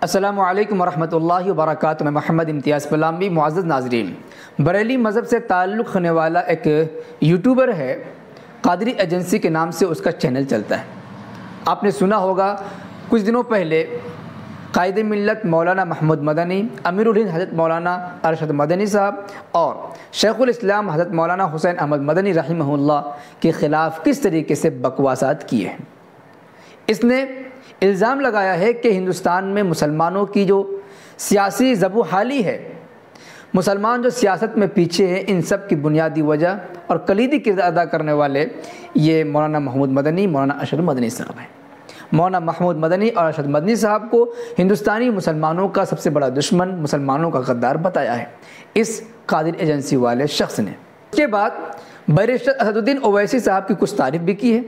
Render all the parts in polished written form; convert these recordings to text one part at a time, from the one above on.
السلام علیکم ورحمۃ اللہ وبرکاتہ۔ میں محمد امتیاز پلامبی۔ معزز ناظرین، بریلی مذہب سے تعلق رکھنے والا ایک یوٹیوبر ہے، قادری ایجنسی کے نام سے اس کا چینل چلتا ہے۔ آپ نے سنا ہوگا کچھ دنوں پہلے قائد ملت مولانا محمود مدنی، امیر الہند حضرت مولانا ارشد مدنی صاحب اور شیخ الاسلام حضرت مولانا حسین احمد مدنی رحمہ اللہ کے خلاف کس طریقے سے بکواسات کیے ہیں۔ اس نے الزام لگایا ہے کہ ہندوستان میں مسلمانوں کی جو سیاسی زبو حالی ہے، مسلمان جو سیاست میں پیچھے ہیں، ان سب کی بنیادی وجہ اور کلیدی کردار ادا کرنے والے یہ مولانا محمود مدنی، مولانا ارشد مدنی صاحب ہیں۔ مولانا محمود مدنی اور ارشد مدنی صاحب کو ہندوستانی مسلمانوں کا سب سے بڑا دشمن، مسلمانوں کا غدار بتایا ہے اس قادری ایجنسی والے شخص نے۔ اس کے بعد بیرسٹر اسد الدین اویسی صاحب کی کچھ تعریف بھی کی ہے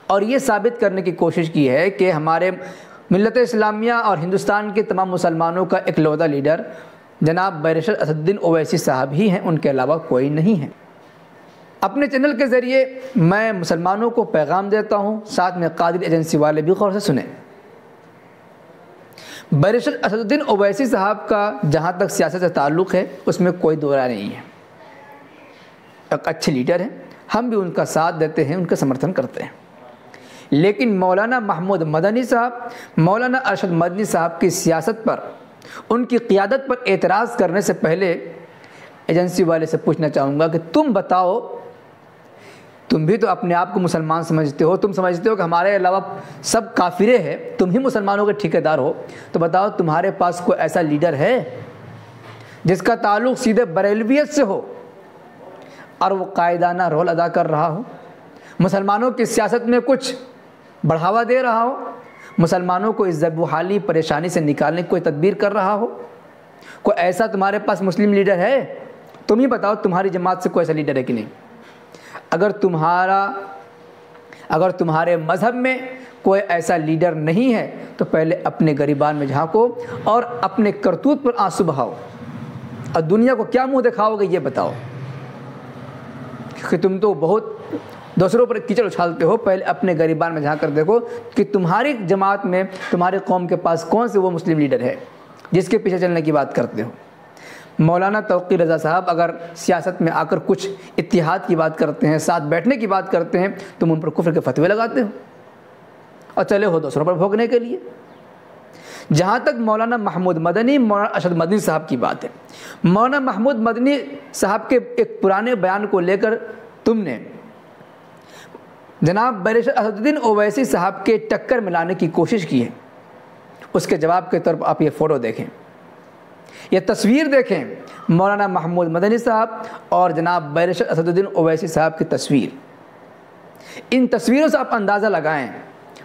اور یہ ثابت کرنے کی کوشش کی ہے کہ ہمارے ملت اسلامیہ اور ہندوستان کے تمام مسلمانوں کا اکلوتا لیڈر جناب بیرسٹر اسد الدین اویسی صاحب ہی ہیں، ان کے علاوہ کوئی نہیں ہے۔ اپنے چینل کے ذریعے میں مسلمانوں کو پیغام دیتا ہوں، ساتھ میں قادری ایجنسی والے بھی غور سے سنیں۔ بیرسٹر اسد الدین اویسی صاحب کا جہاں تک سیاست سے تعلق ہے اس میں کوئی دو رائے نہیں ہے، ایک اچھے لیڈر ہیں، ہم بھی ان کا ساتھ دیتے ہیں، ان کا سمرتھن کرتے ہیں۔ لیکن مولانا محمود مدنی صاحب، مولانا ارشد مدنی صاحب کی سیاست پر، ان کی قیادت پر اعتراض کرنے سے پہلے ایجنسی والے سے پوچھنا چاہوں گا کہ تم بتاؤ، تم بھی تو اپنے آپ کو مسلمان سمجھتے ہو، تم سمجھتے ہو کہ ہمارے علاوہ سب کافرے ہیں، تم ہی مسلمانوں کے ٹھیکیدار ہو، تو بتاؤ تمہارے پاس کوئی ایسا لیڈر ہے جس کا تعلق سیدھے بریلویت سے ہو اور وہ قائدانہ رول ادا کر رہا ہو، مسلمانوں کی سیاست میں کچھ بڑھاوا دے رہا ہو، مسلمانوں کو اس ضرب و حالی پریشانی سے نکالنے کی کوئی تدبیر کر رہا ہو؟ کوئی ایسا تمہارے پاس مسلم لیڈر ہے؟ تم ہی بتاؤ تمہاری جماعت سے کوئی ایسا لیڈر ہے کہ نہیں؟ اگر تمہارے مذہب میں کوئی ایسا لیڈر نہیں ہے تو پہلے اپنے گریبان میں جھانکو اور اپنے کرتوت پر آنسو بہاؤ اور دنیا کو کیا منہ دکھاؤ گے یہ بتاؤ، کیونکہ تم تو بہت دوسروں پر کیچڑ اچھالتے ہو۔ پہلے اپنے گریبان میں جھانک کر دیکھو کہ تمہاری جماعت میں، تمہاری قوم کے پاس کون سے وہ مسلم لیڈر ہے جس کے پیچھے چلنے کی بات کرتے ہو۔ مولانا توقیر رضا صاحب اگر سیاست میں آ کر کچھ اتحاد کی بات کرتے ہیں، ساتھ بیٹھنے کی بات کرتے ہیں، تم ان پر کفر کے فتوے لگاتے ہو اور چلے ہو دوسروں پر بھوگنے کے لیے۔ جہاں تک مولانا محمود مدنی، مولانا ارشد مدنی صاحب کی بات ہے، مولانا محمود مدنی صاحب کے ایک پرانے بیان کو لے کر تم نے جناب بیرسٹر اسد الدین اویسی صاحب کے ٹکر ملانے کی کوشش کی ہے۔ اس کے جواب کے طور پر آپ یہ فوٹو دیکھیں، یہ تصویر دیکھیں، مولانا محمود مدنی صاحب اور جناب بیرسٹر اسد الدین اویسی صاحب کی تصویر۔ ان تصویروں سے آپ اندازہ لگائیں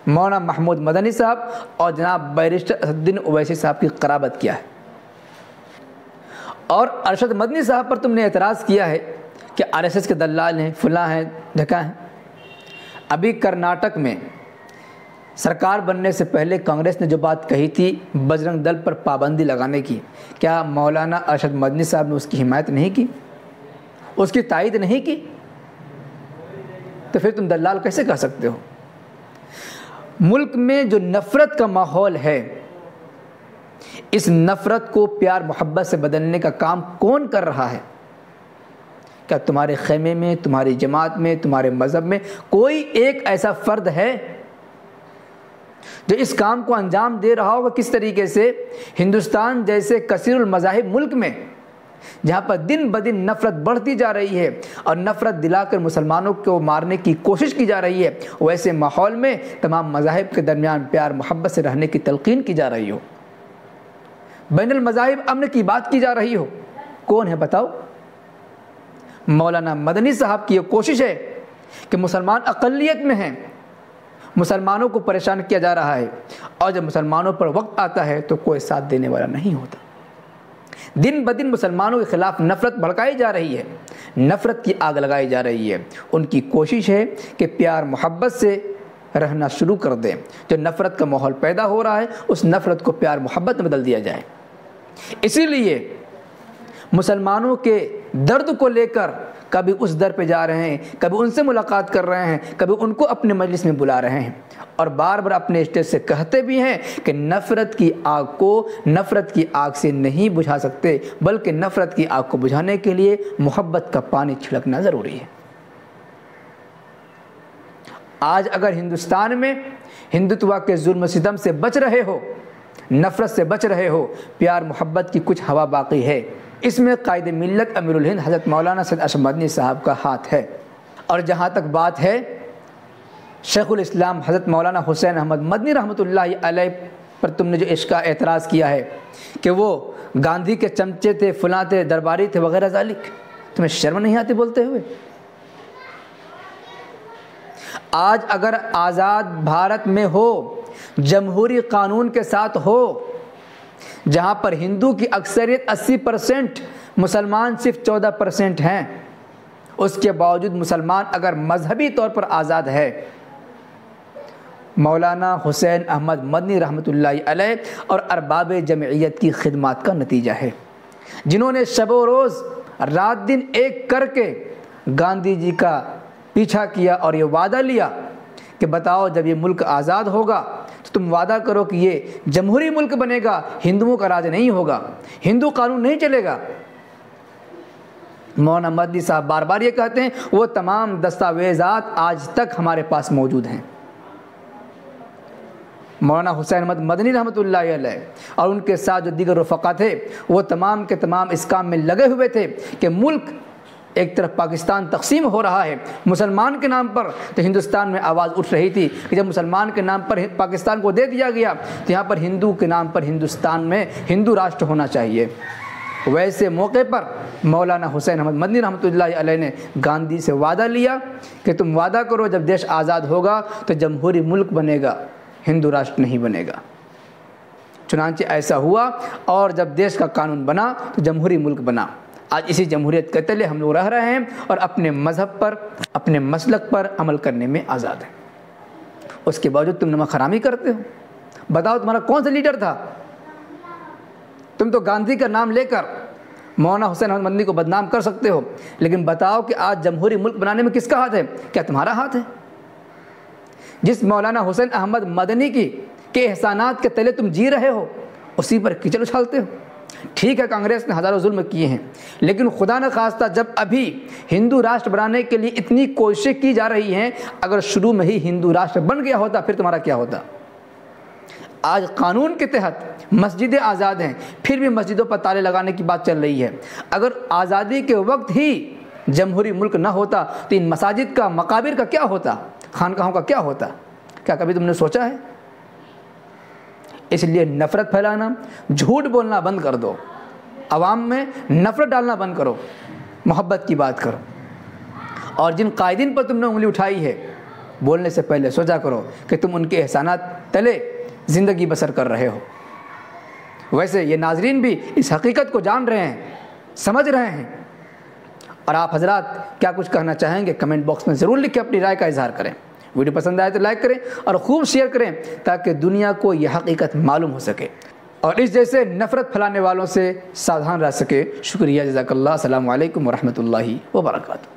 مولانا محمود مدنی صاحب اور جناب بیرسٹر اسد الدین اویسی صاحب کی قرابت کیا ہے۔ اور ارشد مدنی صاحب پر تم نے اعتراض کیا ہے کہ RSS کے دلال ہیں، فلاں ہیں، ڈھکا ہیں۔ ابھی کرناٹک میں سرکار بننے سے پہلے کانگریس نے جو بات کہی تھی بجرنگ دل پر پابندی لگانے کی، کیا مولانا ارشد مدنی صاحب نے اس کی حمایت نہیں کی، اس کی تائید نہیں کی؟ تو پھر تم دلال کیسے کہہ سکتے ہو؟ ملک میں جو نفرت کا ماحول ہے، اس نفرت کو پیار محبت سے بدلنے کا کام کون کر رہا ہے؟ کیا تمہارے خیمے میں، تمہاری جماعت میں، تمہارے مذہب میں کوئی ایک ایسا فرد ہے جو اس کام کو انجام دے رہا ہوگا؟ کس طریقے سے ہندوستان جیسے کثیر المذاہب ملک میں، جہاں پر دن بدن نفرت بڑھتی جا رہی ہے اور نفرت دلا کر مسلمانوں کو مارنے کی کوشش کی جا رہی ہے، ویسے ماحول میں تمام مذاہب کے درمیان پیار محبت سے رہنے کی تلقین کی جا رہی ہو، بین المذاہب امن کی بات کی جا رہی ہو، کون ہے بتاؤ؟ مولانا مدنی صاحب کی یہ کوشش ہے کہ مسلمان اقلیت میں ہیں، مسلمانوں کو پریشان کیا جا رہا ہے، اور جب مسلمانوں پر وقت آتا ہے تو کوئی ساتھ دینے والا نہیں ہوتا۔ دن بدن مسلمانوں کے خلاف نفرت بھڑکائی جا رہی ہے، نفرت کی آگ لگائی جا رہی ہے۔ ان کی کوشش ہے کہ پیار محبت سے رہنا شروع کر دیں، جو نفرت کا ماحول پیدا ہو رہا ہے اس نفرت کو پیار محبت میں بدل دیا جائے۔ اسی لیے مسلمانوں کے درد کو لے کر کبھی اس در پہ جا رہے ہیں، کبھی ان سے ملاقات کر رہے ہیں، کبھی ان کو اپنے مجلس میں بلا رہے ہیں، اور بار بار اپنے اسٹیج سے کہتے بھی ہیں کہ نفرت کی آگ کو نفرت کی آگ سے نہیں بجھا سکتے، بلکہ نفرت کی آگ کو بجھانے کے لیے محبت کا پانی چھڑکنا ضروری ہے۔ آج اگر ہندوستان میں ہندوتوا کے ظلم و ستم سے بچ رہے ہو، نفرت سے بچ رہے ہو، پیار محبت کی کچھ ہوا باقی ہے، اس میں قائد ملت امیر الہند حضرت مولانا سید اشرف مدنی صاحب کا ہاتھ ہے۔ اور جہاں تک بات ہے شیخ الاسلام حضرت مولانا حسین احمد مدنی رحمۃ اللہ علیہ پر تم نے جو اشکا اعتراض کیا ہے کہ وہ گاندھی کے چمچے تھے، فلاں تھے، درباری تھے وغیرہ ذالک، تمہیں شرم نہیں آتی بولتے ہوئے؟ آج اگر آزاد بھارت میں ہو، جمہوری قانون کے ساتھ ہو، جہاں پر ہندو کی اکثریت 80%، مسلمان صرف 14% ہیں، اس کے باوجود مسلمان اگر مذہبی طور پر آزاد ہے، مولانا حسین احمد مدنی رحمۃ اللہ علیہ اور ارباب جمعیت کی خدمات کا نتیجہ ہے، جنہوں نے شب و روز رات دن ایک کر کے گاندھی جی کا پیچھا کیا اور یہ وعدہ لیا کہ بتاؤ جب یہ ملک آزاد ہوگا تو تم وعدہ کرو کہ یہ جمہوری ملک بنے گا، ہندوؤں کا راج نہیں ہوگا، ہندو قانون نہیں چلے گا۔ مولانا مدنی صاحب بار بار یہ کہتے ہیں، وہ تمام دستاویزات آج تک ہمارے پاس موجود ہیں۔ مولانا حسین احمد مدنی رحمۃ اللہ علیہ اور ان کے ساتھ جو دیگر رفقا تھے، وہ تمام کے تمام اس کام میں لگے ہوئے تھے کہ ملک ایک طرف پاکستان تقسیم ہو رہا ہے مسلمان کے نام پر، تو ہندوستان میں آواز اٹھ رہی تھی کہ جب مسلمان کے نام پر پاکستان کو دے دیا گیا تو یہاں پر ہندو کے نام پر ہندوستان میں ہندو راشٹر ہونا چاہیے۔ ویسے موقع پر مولانا حسین احمد مدنی رحمۃ اللہ علیہ نے گاندھی سے وعدہ لیا کہ تم وعدہ کرو جب دیش آزاد ہوگا تو جمہوری ملک بنے گا، ہندو راشٹر نہیں بنے گا۔ چنانچہ ایسا ہوا اور جب دیش کا قانون بنا تو جمہوری ملک بنا۔ آج اسی جمہوریت کے تلے ہم لوگ رہ رہے ہیں اور اپنے مذہب پر، اپنے مسلک پر عمل کرنے میں آزاد ہیں۔ اس کے باوجود تم نمک حرامی کرتے ہو۔ بتاؤ تمہارا کون سا لیڈر تھا؟ تم تو گاندھی کا نام لے کر مولانا حسین احمد مدنی کو بدنام کر سکتے ہو، لیکن بتاؤ کہ آج جمہوری ملک بنانے میں کس کا ہاتھ ہے؟ کیا تمہارا ہاتھ ہے؟ جس مولانا حسین احمد مدنی کے احسانات کے تلے تم جی رہے ہو، اسی پر کیچڑ اچھالتے ہو۔ ٹھیک ہے کانگریس نے ہزاروں ظلم کیے ہیں، لیکن خدا نہ خواستہ جب ابھی ہندو راشٹر بنانے کے لیے اتنی کوششیں کی جا رہی ہیں، اگر شروع میں ہی ہندو راشٹر بن گیا ہوتا پھر تمہارا کیا ہوتا؟ آج قانون کے تحت مسجدیں آزاد ہیں، پھر بھی مسجدوں پر تالے لگانے کی بات چل رہی ہے۔ اگر آزادی کے وقت ہی جمہوری ملک نہ ہوتا تو ان مساجد کا، مقابر کا کیا ہوتا؟ خانقاہوں کا کیا ہوتا؟ کیا کبھی تم نے سوچا ہے؟ اس لیے نفرت پھیلانا، جھوٹ بولنا بند کر دو، عوام میں نفرت ڈالنا بند کرو، محبت کی بات کرو۔ اور جن قائدین پر تم نے انگلی اٹھائی ہے، بولنے سے پہلے سوچا کرو کہ تم ان کے احسانات تلے زندگی بسر کر رہے ہو۔ ویسے یہ ناظرین بھی اس حقیقت کو جان رہے ہیں، سمجھ رہے ہیں، اور آپ حضرات کیا کچھ کہنا چاہیں گے کمنٹ باکس میں ضرور لکھ کے اپنی رائے کا اظہار کریں۔ ویڈیو پسند آئے تو لائک کریں اور خوب شیئر کریں تاکہ دنیا کو یہ حقیقت معلوم ہو سکے اور اس جیسے نفرت پھیلانے والوں سے ساودھان رہ سکے۔ شکریہ، جزاک اللہ، السلام علیکم ورحمۃ اللہ وبرکاتہ۔